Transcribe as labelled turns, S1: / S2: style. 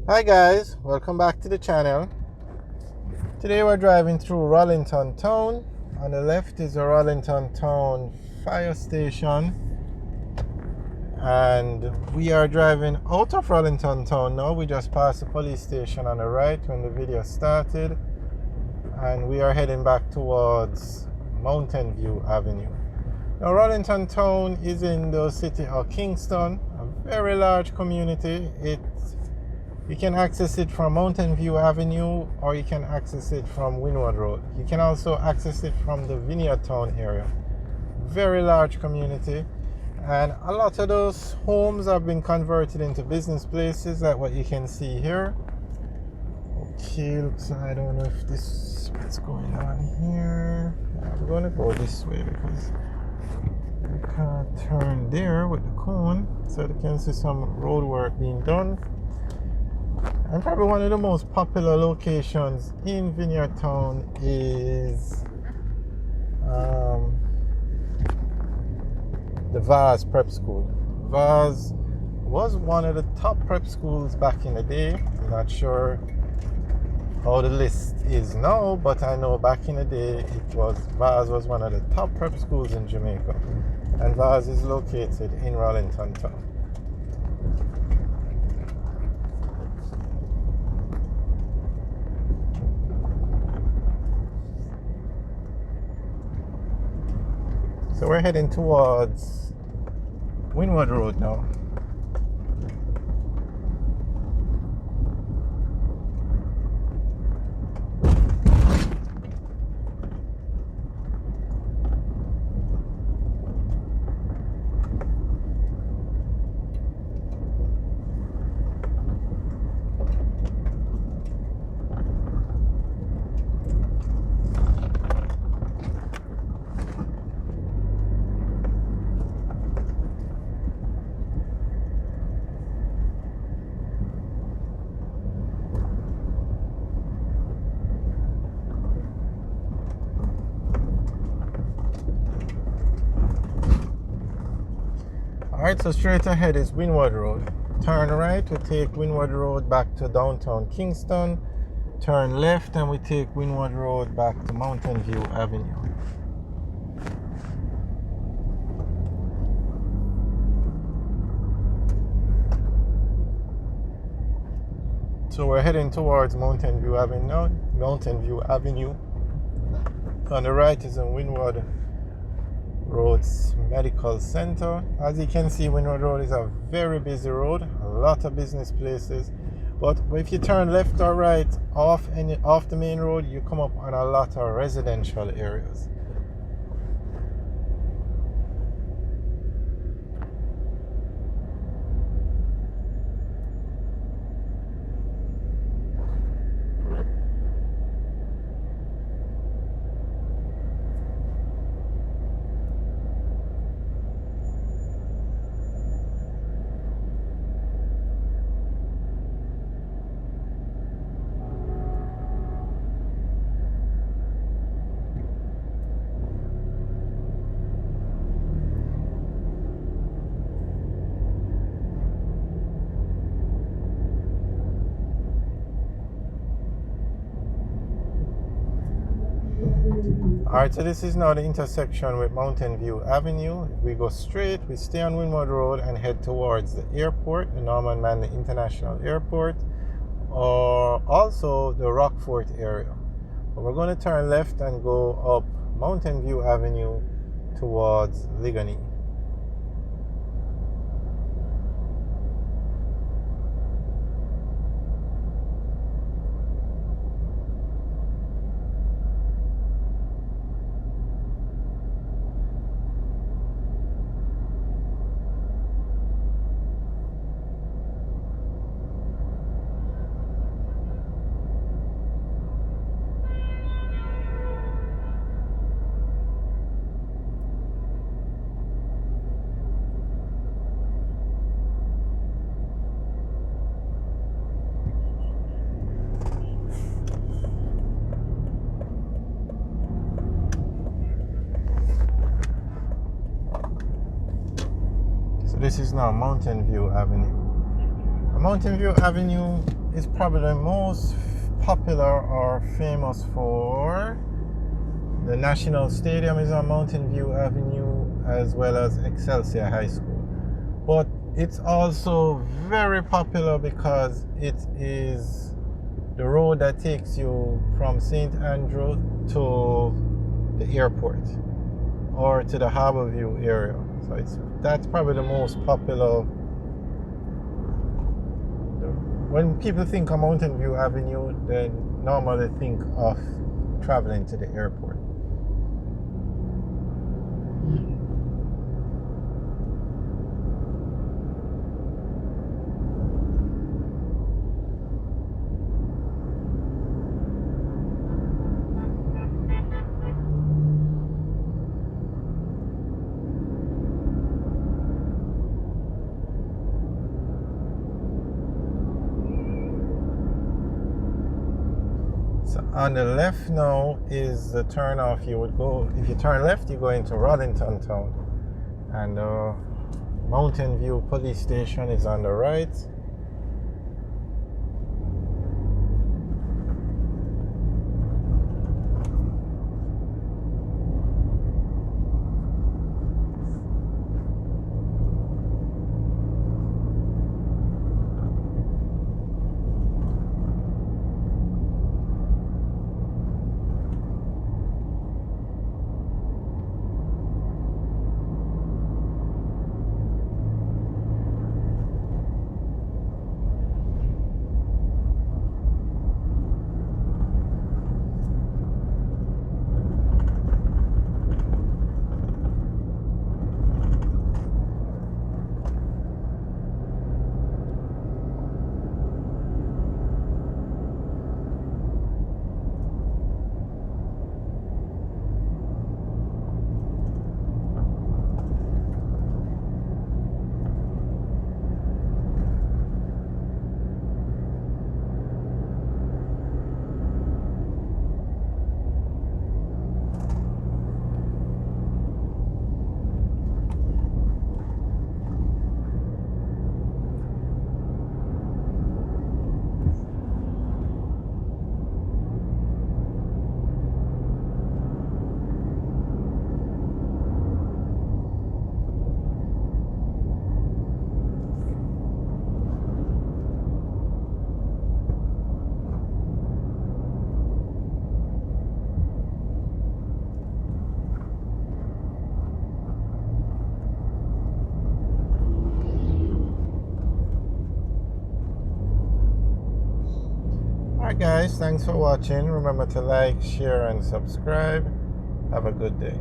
S1: Hi guys, welcome back to the channel. Today we're driving through Rollington Town. On the left is the Rollington Town fire station, and we are driving out of Rollington Town now. We just passed the police station on the right when the video started, and we are heading back towards Mountain View Avenue. Now Rollington Town is in the city of Kingston, a very large community. You can access it from Mountain View Avenue, or you can access it from Windward Road. You can also access it from the Vineyard Town area. Very large community, and a lot of those homes have been converted into business places, like what you can see here. Okay, looks like, I don't know if what's going on here. I'm going to go this way because I can't turn there with the cone, so you can see some road work being done. And probably one of the most popular locations in Vineyard Town is the Vaz Prep School. Vaz was one of the top prep schools back in the day. I'm not sure how the list is now, but I know back in the day Vaz was one of the top prep schools in Jamaica. And Vaz is located in Rollington Town. So we're heading towards Windward Road now. Alright, so straight ahead is Windward Road. Turn right, we take Windward Road back to downtown Kingston. Turn left and we take Windward Road back to Mountain View Avenue. So we're heading towards Mountain View Avenue now. Mountain View Avenue. On the right is in Windward Road's Medical Center. As you can see, Windward Road is a very busy road, a lot of business places. But if you turn left or right off the main road, you come up on a lot of residential areas. Alright, so this is now the intersection with Mountain View Avenue. If we go straight, we stay on Windward Road and head towards the airport, the Norman Manley International Airport, or also the Rockfort area. But we're going to turn left and go up Mountain View Avenue towards Ligani. This is now Mountain View Avenue. Mountain View Avenue is probably the most popular or famous for. The National Stadium is on Mountain View Avenue, as well as Excelsior High School. But it's also very popular because it is the road that takes you from St. Andrew to the airport or to the Harbour View area. So that's probably the most popular. When people think of Mountain View Avenue, they normally think of traveling to the airport. So on the left now is the turn off. You would go, if you turn left, you go into Rollington Town. And Mountain View Police Station is on the right. Alright guys, thanks for watching. Remember to like, share and subscribe. Have a good day.